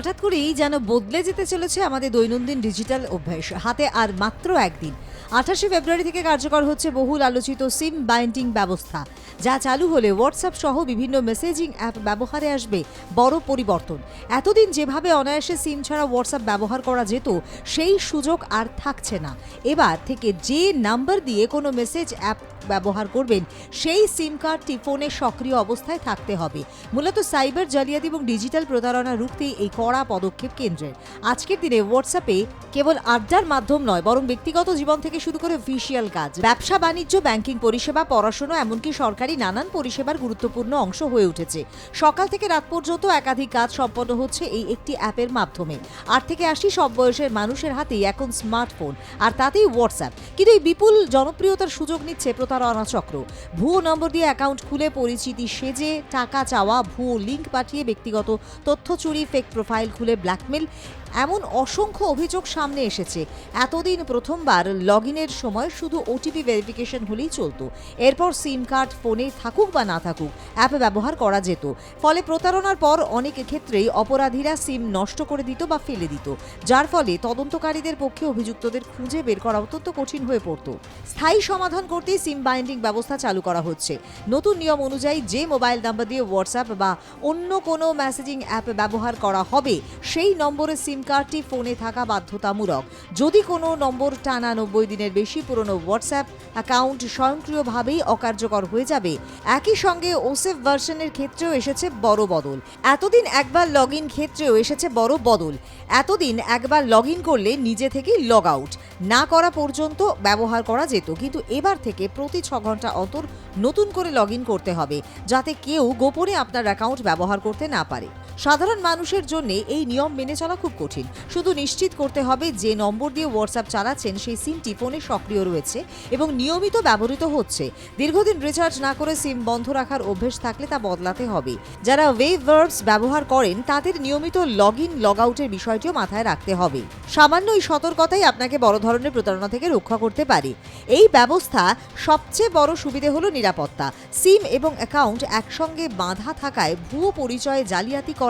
হঠাৎ করেই যেন বদলে যেতে চলেছে আমাদের দৈনন্দিন ডিজিটাল অভ্যাস। হাতে আর মাত্র একদিন 28শে ফেব্রুয়ারি থেকে কার্যকর হচ্ছে বহুল আলোচিত সিম বাইন্ডিং ব্যবস্থা, যা চালু হলে হোয়াটসঅ্যাপ সহ বিভিন্ন মেসেজিং অ্যাপ ব্যবহারে আসবে বড় পরিবর্তন। এতদিন যেভাবে অনায়াসে সিম ছাড়া হোয়াটসঅ্যাপ ব্যবহার করা যেত, সেই সুযোগ আর থাকছে না। এবার থেকে যে নাম্বার দিয়ে কোনো মেসেজ অ্যাপ ব্যবহার করবেন, সেই সিম কার্ডটি ফোনে সক্রিয় অবস্থায় থাকতে হবে। মূলত সাইবার জালিয়াতি এবং ডিজিটাল প্রতারণা রুখতেই এই কড়া পদক্ষেপ কেন্দ্রের। আজকের দিনে হোয়াটসঅ্যাপে কেবল আড্ডার মাধ্যম নয়, বরং ব্যক্তিগত জীবন থেকে শুরু করে অফিসিয়াল কাজ, ব্যবসা বাণিজ্য, ব্যাংকিং পরিষেবা, পড়াশোনা, এমনকি সরকারি নানান পরিষেবার গুরুত্বপূর্ণ অংশ হয়ে উঠেছে। সকাল থেকে রাত পর্যন্ত একাধিক কাজ সম্পন্ন হচ্ছে এই একটি অ্যাপের মাধ্যমে। 8 থেকে 80 সব বয়সের মানুষের হাতেই এখন স্মার্টফোন, আর তাতেই হোয়াটসঅ্যাপ। কিন্তু এই বিপুল জনপ্রিয়তার সুযোগ নিচ্ছে প্রতারণা চক্র। ভুয়ো নম্বর দিয়ে অ্যাকাউন্ট খুলে পরিচিতি সেজে টাকা চাওয়া, ভুয়ো লিঙ্ক পাঠিয়ে ব্যক্তিগত তথ্য চুরি, ফেক প্রোফাইল খুলে ব্ল্যাকমেল, এমন অসংখ্য অভিযোগ সামনে এসেছে। এতদিন প্রথমবার লগইনের সময় শুধু ওটিপি ভেরিফিকেশন হলেই চলতো। এরপর সিম কার্ড ফোনে থাকুক বা না থাকুক অ্যাপ ব্যবহার করা যেত। ফলে প্রতারণার পর অনেক ক্ষেত্রেই অপরাধীরা সিম নষ্ট করে দিত বা ফেলে দিত, যার ফলে তদন্তকারীদের পক্ষে অভিযুক্তদের খুঁজে বের করা অত্যন্ত কঠিন হয়ে পড়ত। স্থায়ী সমাধান করতেই সিম বাইন্ডিং ব্যবস্থা চালু করা হচ্ছে। নতুন নিয়ম অনুযায়ী যে মোবাইল নাম্বার দিয়ে হোয়াটসঅ্যাপ বা অন্য কোনো মেসেজিং অ্যাপ ব্যবহার করা হবে, সেই নম্বরে সিম কার্ডটি ফোনে থাকা বাধ্যতামূলক। যদি কোনো নম্বর টানা 90 দিনের বেশি পুরনো হোয়াটসঅ্যাপ অ্যাকাউন্ট স্বয়ংক্রিয়ভাবেই অকার্যকর হয়ে যাবে। একই সঙ্গে ওসেফ ভার্সনের ক্ষেত্রেও এসেছে বড় বদল। এতদিন একবার লগ ইন করলে নিজে থেকেই লগ আউট না করা পর্যন্ত ব্যবহার করা যেত, কিন্তু এবার থেকে প্রতি 6 ঘন্টা অন্তর নতুন করে লগ ইন করতে হবে, যাতে কেউ গোপনে আপনার অ্যাকাউন্ট ব্যবহার করতে না পারে। সাধারণ মানুষের জন্য এই নিয়ম মেনে চলা খুব কঠিন। শুধু নিশ্চিত করতে হবে যে নম্বর দিয়ে হোয়াটসঅ্যাপ চালাচ্ছেন সেই সিমটি ফোনে সক্রিয় রয়েছে এবং নিয়মিত ব্যবহৃত হচ্ছে। দীর্ঘদিন রিচার্জ না করে সিম বন্ধ রাখার অভ্যেস থাকলে তা বদলাতে হবে। যারা ওয়েব ভার্বস ব্যবহার করেন, তাদের নিয়মিত লগ ইন লগ আউটের বিষয়টিও মাথায় রাখতে হবে। সামান্য এই সতর্কতাই আপনাকে বড় ধরনের প্রতারণা থেকে রক্ষা করতে পারে। এই ব্যবস্থা সবচেয়ে বড় সুবিধে হলো নিরাপত্তা। সিম এবং অ্যাকাউন্ট একসঙ্গে বাঁধা থাকায় ভুয়ো পরিচয়ে জালিয়াতি করা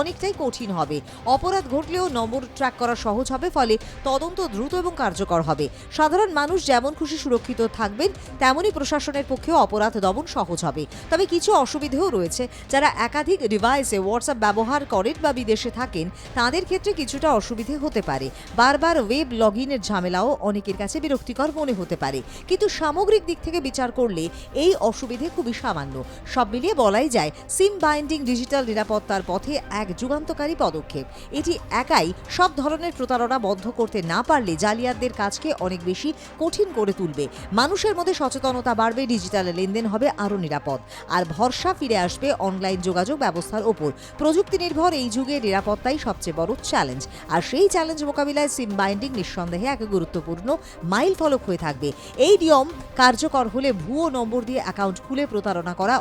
অনেকটাই কঠিন হবে। অপরাধ ঘটলেও নম্বর ট্র্যাক করা সহজ হবে, ফলে তদন্ত দ্রুত এবং কার্যকর হবে। সাধারণ মানুষ যেমন খুশি সুরক্ষিত থাকবেন, তেমনই প্রশাসনের পক্ষেও অপরাধ দমন সহজ হবে। তবে কিছু অসুবিধেও রয়েছে। যারা একাধিক ডিভাইসে হোয়াটসঅ্যাপ ব্যবহার করেন বা বিদেশে থাকেন, তাদের ক্ষেত্রে কিছুটা অসুবিধে হতে পারে। বারবার ওয়েব লগ ইনের ঝামেলাও অনেকের কাছে বিরক্তিকর মনে হতে পারে, কিন্তু সামগ্রিক দিক থেকে বিচার করলে এই অসুবিধে খুবই সামান্য। সব মিলিয়ে বলাই যায়, সিম বাইন্ডিং ডিজিটাল নিরাপত্তার পথে এক যুগান্তকারী পদক্ষেপ। এটি একাই সব ধরনের প্রতারণা বন্ধ করতে না পারলে জালিয়াতদের কাজকে অনেক বেশি কঠিন করে তুলবে। মানুষের মধ্যে সচেতনতা বাড়বে, ডিজিটাল লেনদেন হবে আরও নিরাপদ, আর ভরসা ফিরে আসবে অনলাইন যোগাযোগ ব্যবস্থার ওপর। প্রযুক্তি নির্ভর এই যুগে নিরাপত্তাই সবচেয়ে বড় চ্যালেঞ্জ, আর সেই চ্যালেঞ্জ মোকাবিলায় সিম বাইন্ডিং নিঃসন্দেহে এক গুরুত্বপূর্ণ মাইল ফলক হয়ে থাকবে। এই নিয়ম কার্যকর হলে ভুয়ো নম্বর দিয়ে অ্যাকাউন্ট খুলে প্রতারণা করা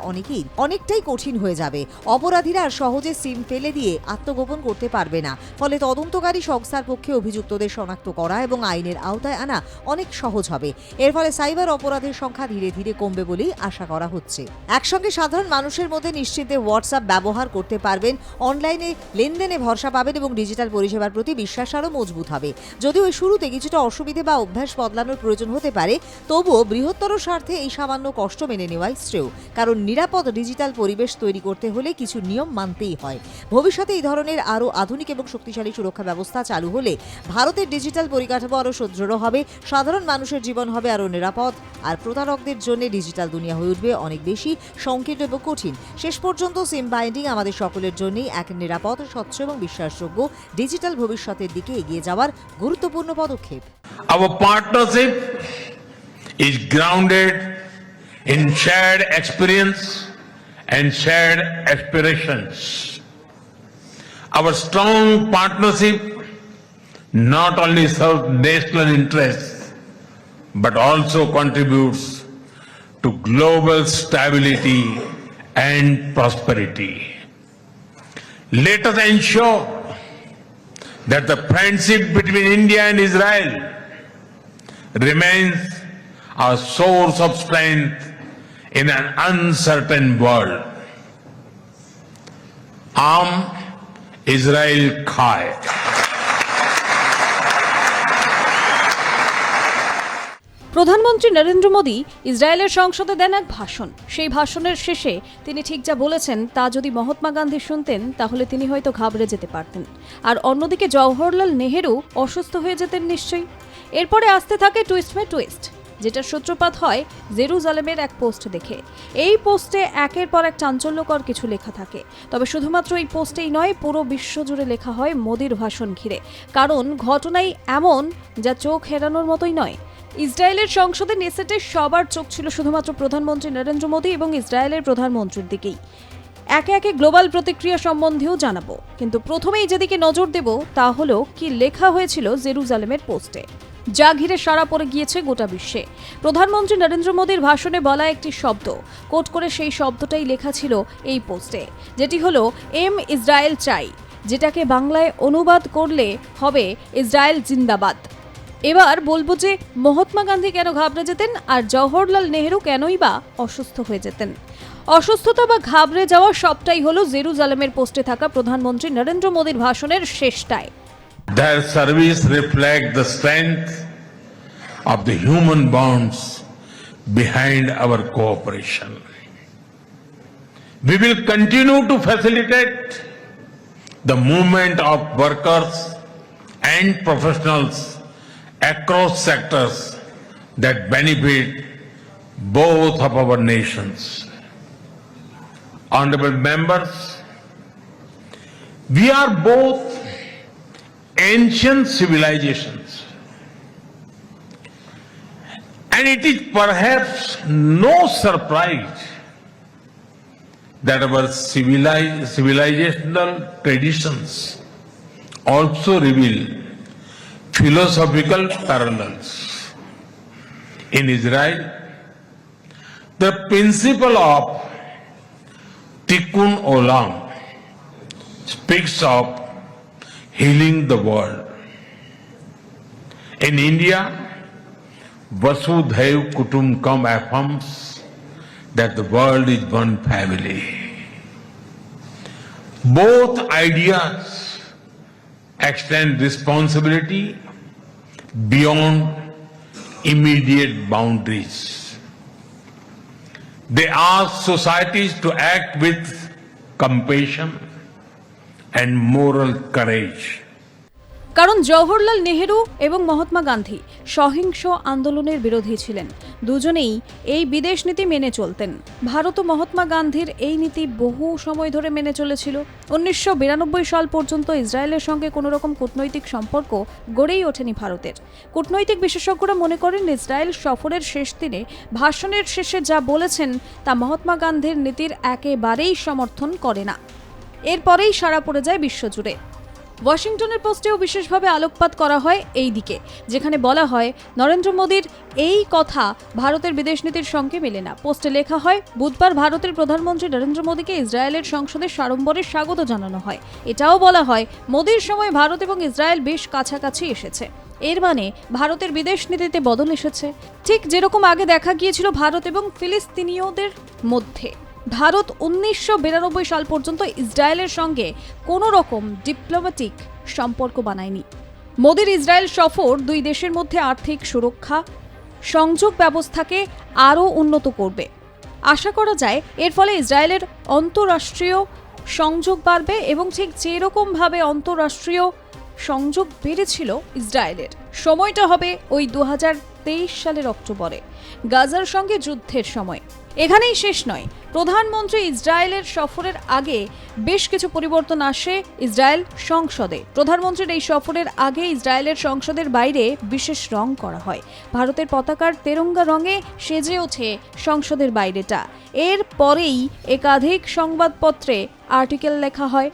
অনেকটাই কঠিন হয়ে যাবে। অপরাধীরা আর সহজে সিম ফেলে দিয়ে আত্মগোপন করতে পারবে না। ফলে তদন্তকারী সংস্থার পক্ষে অভিযুক্তদের শনাক্ত করা এবং আইনের আওতায় আনা অনেক সহজ হবে। এর ফলে সাইবার অপরাধের সংখ্যা ধীরে ধীরে কমবে বলেই আশা করা হচ্ছে। একসঙ্গে সাধারণ মানুষের মধ্যে নিশ্চিন্তে হোয়াটসঅ্যাপ ব্যবহার করতে পারবেন, অনলাইনে লেনদেনে ভরসা পাবেন এবং ডিজিটাল পরিষেবার প্রতি বিশ্বাস আরও মজবুত হবে। যদিও এই শুরুতে কিছুটা অসুবিধে বা অভ্যাস বদলানোর প্রয়োজন হতে পারে, তবুও বৃহত্তর স্বার্থে এই সামান্য কষ্ট মেনে নেওয়াই শ্রেয়। কারণ নিরাপদ ডিজিটাল পরিবেশ তৈরি করতে হলে কিছু নিয়ম মানতেই হয়। ভবিষ্যতে এই ধরনের আরও আধুনিক এবং শক্তিশালী সুরক্ষা ব্যবস্থা চালু হলে ভারতের ডিজিটাল পরিকাঠামো আরও সুদৃঢ় হবে, সাধারণ মানুষের জীবন হবে আরও নিরাপদ, আর প্রতারকদের জন্য ডিজিটাল দুনিয়া হয়ে উঠবে অনেক বেশি সংকীর্ণ এবং কঠিন। শেষ পর্যন্ত সিম বাইন্ডিং আমাদের সকলের জন্যই এক নিরাপদ, স্বচ্ছ এবং বিশ্বাসযোগ্য ডিজিটাল ভবিষ্যতের দিকে এগিয়ে যাওয়ার গুরুত্বপূর্ণ পদক্ষেপ। Our partnership is grounded in shared experience and shared aspirations. Our strong partnership not only serves national interests but also contributes to global stability and prosperity. Let us ensure that the friendship between India and Israel remains a source of strength in an uncertain world. Armed Israel खाए। প্রধানমন্ত্রী নরেন্দ্র মোদী ইসরায়েলের সংসদে দেন এক ভাষণ। সেই ভাষণের শেষে তিনি ঠিক যা বলেছেন তা যদি মহাত্মা গান্ধী শুনতেন তাহলে তিনি হয়তো ঘাবড়ে যেতে পারতেন, আর অন্যদিকে জওহরলাল নেহেরু অসুস্থ হয়ে যেতেন নিশ্চয়ই। এরপরে আসতে থাকে টুইস্ট মে টুইস্ট, যেটার সূত্রপাত হয় জেরুজালেমের এক পোস্ট দেখে। এই পোস্টে একের পর এক চাঞ্চল্যকর কিছু লেখা থাকে, তবে শুধুমাত্র এই পোস্টেই নয়, পুরো বিশ্বজুড়ে লেখা হয় মোদির ভাষণ ঘিরে। কারণ ঘটনাই এমন যা চোখ এড়ানোর মতোই নয়। ইসরায়েলের সংসদে নেসেটে সবার চোখ ছিল শুধুমাত্র প্রধানমন্ত্রী নরেন্দ্র মোদী এবং ইসরায়েলের প্রধানমন্ত্রীর দিকেই। একে একে গ্লোবাল প্রতিক্রিয়া সম্বন্ধেও জানাবো, কিন্তু প্রথমেই যেদিকে নজর দেব তা হলো কি লেখা হয়েছিল জেরুজালেমের পোস্টে, যা ঘিরে সাড়া পড়ে গিয়েছে গোটা বিশ্বে। প্রধানমন্ত্রী নরেন্দ্র মোদীর ভাষণে বলা একটি শব্দ, কোট করে সেই শব্দটাই লেখা ছিল এই পোস্টে, যেটি হলো এম ইসরায়েল চাই, যেটাকে বাংলায় অনুবাদ করলে হবে ইসরায়েল জিন্দাবাদ। এবার বলবো যে মহাত্মা গান্ধী কেন ঘাবড়ে যেতেন আর জওহরলাল নেহেরু কেনই বা অসুস্থ হয়ে যেতেন। অসুস্থতা বা ঘাবড়ে যাওয়া সবটাই হলো জেরুজালেমের পোস্টে থাকা প্রধানমন্ত্রী নরেন্দ্র মোদীর ভাষণের শেষটায়। Their service reflects the strength of the human bonds behind our cooperation. We will continue to facilitate the movement of workers and professionals across sectors that benefit both of our nations. Honorable members, we are both ancient civilizations, and it is perhaps no surprise that our civilizational traditions also reveal philosophical parallels. In Israel, the principle of Tikkun Olam speaks of healing the world. In India, Vasudhaiv Kutumbakam affirms that the world is one family. Both ideas extend responsibility beyond immediate boundaries. They ask societies to act with compassion and moral courage. কারণ জওহরলাল নেহেরু এবং মহাত্মা গান্ধী সহিংস আন্দোলনের বিরোধী ছিলেন। দুজনেই এই বিদেশ নীতি মেনে চলতেন। ভারত ও মহাত্মা গান্ধীর এই নীতি বহু সময় ধরে মেনে চলেছিল। 1992 সাল পর্যন্ত ইসরায়েলের সঙ্গে কোনো রকম কূটনৈতিক সম্পর্ক গড়েই ওঠেনি ভারতের। কূটনৈতিক বিশেষজ্ঞরা মনে করেন ইসরায়েল সফরের শেষ দিনে ভাষণের শেষে যা বলেছেন তা মহাত্মা গান্ধীর নীতির একেবারেই সমর্থন করে না। এরপরেই সাড়া পড়ে যায় বিশ্বজুড়ে। ওয়াশিংটনের পোস্টেও বিশেষভাবে আলোকপাত করা হয় এই দিকে, যেখানে বলা হয় নরেন্দ্র মোদীর এই কথা ভারতের বিদেশ নীতির সঙ্গে মেলে না। পোস্টে লেখা হয়, বুধবার ভারতের প্রধানমন্ত্রী নরেন্দ্র মোদীকে ইসরায়েলের সংসদে সাড়ম্বরে স্বাগত জানানো হয়। এটাও বলা হয় মোদীর সময় ভারত এবং ইসরায়েল বেশ কাছাকাছি এসেছে। এর মানে ভারতের বিদেশ নীতিতে বদল এসেছে, ঠিক যেরকম আগে দেখা গিয়েছিল ভারত এবং ফিলিস্তিনীয়দের মধ্যে। ভারত 1992 সাল পর্যন্ত ইসরায়েলের সঙ্গে কোনো রকম ডিপ্লোম্যাটিক সম্পর্ক বানায়নি। মোদির ইসরায়েল সফর দুই দেশের মধ্যে আর্থিক সুরক্ষা সংযোগ ব্যবস্থাকে আরও উন্নত করবে। আশা করা যায় এর ফলে ইসরায়েলের অন্তর্রাষ্ট্রীয় সংযোগ বাড়বে এবং ঠিক যেরকমভাবে অন্তর্রাষ্ট্রীয় সংযোগ বেড়েছিল ইসরায়েলের, সময়টা হবে ওই 2023 সালের অক্টোবরে গাজার সঙ্গে যুদ্ধের সময়। এখানেই শেষ নয়, প্রধানমন্ত্রী ইসরায়েলের সফরের আগে বেশ কিছু পরিবর্তন আসে ইসরায়েল সংসদে। প্রধানমন্ত্রীর এই সফরের আগে ইসরায়েলের সংসদের বাইরে বিশেষ রং করা হয়। ভারতের পতাকার তেরঙ্গা রঙে সেজে ওঠে সংসদের বাইরেটা। এর পরেই একাধিক সংবাদপত্রে আর্টিকেল লেখা হয়।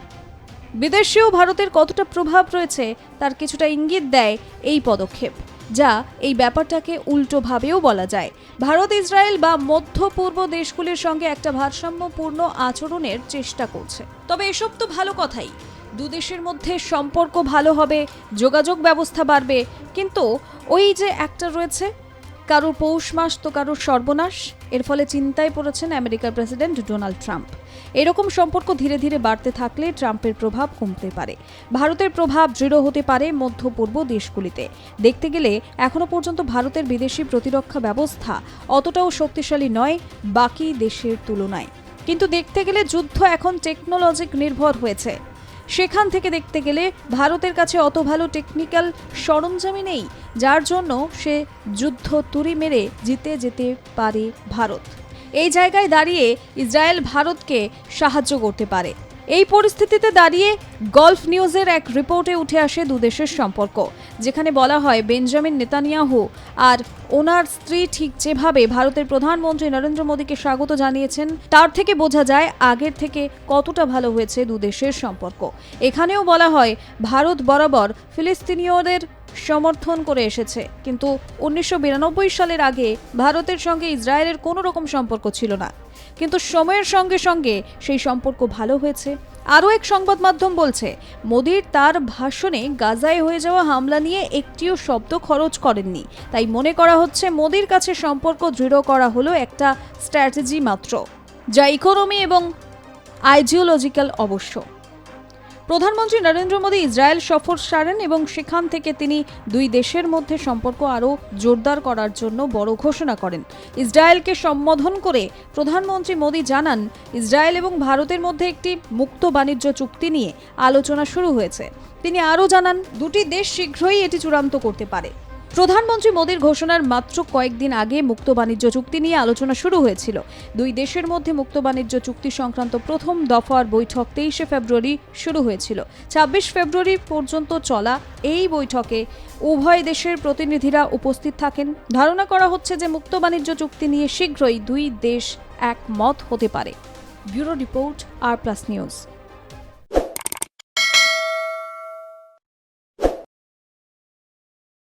বিদেশেও ভারতের কতটা প্রভাব রয়েছে তার কিছুটা ইঙ্গিত দেয় এই পদক্ষেপ, যা এই ব্যাপারটাকে উল্টোভাবেও বলা যায়। ভারত ইসরায়েল বা মধ্য পূর্ব দেশগুলির সঙ্গে একটা ভারসাম্যপূর্ণ আচরণের চেষ্টা করছে। তবে এসব তো ভালো কথাই, দুদেশের মধ্যে সম্পর্ক ভালো হবে, যোগাযোগ ব্যবস্থা বাড়বে, কিন্তু ওই যে একটা রয়েছে কারোর পৌষ মাস তো কারোর সর্বনাশ। এর ফলে চিন্তায় পড়েছেন আমেরিকার প্রেসিডেন্ট ডোনাল্ড ট্রাম্প। এরকম সম্পর্ক ধীরে ধীরে বাড়তে থাকলে ট্রাম্পের প্রভাব কমতে পারে, ভারতের প্রভাব দৃঢ় হতে পারে মধ্য পূর্ব দেশগুলিতে। দেখতে গেলে এখনো পর্যন্ত ভারতের বিদেশি প্রতিরক্ষা ব্যবস্থা অতটাও শক্তিশালী নয় বাকি দেশের তুলনায়, কিন্তু দেখতে গেলে যুদ্ধ এখন টেকনোলজি নির্ভর হয়েছে। সেখান থেকে দেখতে গেলে ভারতের কাছে অত ভালো টেকনিক্যাল সরঞ্জামই নেই, যার জন্য সে যুদ্ধ তুড়ি মেরে জিতে যেতে পারে ভারত। এই জায়গায় দাঁড়িয়ে ইসরায়েল ভারতকে সাহায্য করতে পারে। এই পরিস্থিতিতে দাঁড়িয়ে গলফ নিউজের এক রিপোর্টে উঠে আসে দুদেশের সম্পর্ক, যেখানে বলা হয় বেঞ্জামিন নেতানিয়াহু আর ওনার স্ত্রী ঠিক যেভাবে ভারতের প্রধানমন্ত্রী নরেন্দ্র মোদীকে স্বাগত জানিয়েছেন, তার থেকে বোঝা যায় আগের থেকে কতটা ভালো হয়েছে দুদেশের সম্পর্ক। এখানেও বলা হয় ভারত বরাবর ফিলিস্তিনীয়দের সমর্থন করে এসেছে, কিন্তু 1992 সালের আগে ভারতের সঙ্গে ইসরায়েলের কোনো রকম সম্পর্ক ছিল না, কিন্তু সময়ের সঙ্গে সঙ্গে সেই সম্পর্ক ভালো হয়েছে। আরও এক সংবাদ মাধ্যম বলছে মোদির তার ভাষণে গাজায় হয়ে যাওয়া হামলা নিয়ে একটিও শব্দ খরচ করেননি, তাই মনে করা হচ্ছে মোদির কাছে সম্পর্ক দৃঢ় করা হলো একটা স্ট্র্যাটেজি মাত্র, যা ইকোনমি এবং আইডিওলজিক্যাল অবশ্য। প্রধানমন্ত্রী নরেন্দ্র মোদী ইসরায়েল সফর সারেন এবং সেখান থেকে তিনি দুই দেশের মধ্যে সম্পর্ক আরও জোরদার করার জন্য বড় ঘোষণা করেন। ইসরায়েলকে সম্বোধন করে প্রধানমন্ত্রী মোদী জানান ইসরায়েল এবং ভারতের মধ্যে একটি মুক্ত বাণিজ্য চুক্তি নিয়ে আলোচনা শুরু হয়েছে। তিনি আরও জানান দুটি দেশ শীঘ্রই এটি চূড়ান্ত করতে পারে। প্রধানমন্ত্রী মোদীর ঘোষণার মাত্র কয়েকদিন আগে মুক্ত বাণিজ্য চুক্তি নিয়ে আলোচনা শুরু হয়েছিল। দুই দেশের মধ্যে মুক্ত বাণিজ্য চুক্তি সংক্রান্ত প্রথম দফার বৈঠক 23 ফেব্রুয়ারি শুরু হয়েছিল। 26 ফেব্রুয়ারি পর্যন্ত চলা এই বৈঠকে উভয় দেশের প্রতিনিধিরা উপস্থিত থাকেন। ধারণা করা হচ্ছে যে মুক্ত বাণিজ্য চুক্তি নিয়ে শীঘ্রই দুই দেশ একমত হতে পারে। ব্যুরো রিপোর্ট, আর প্লাস নিউজ।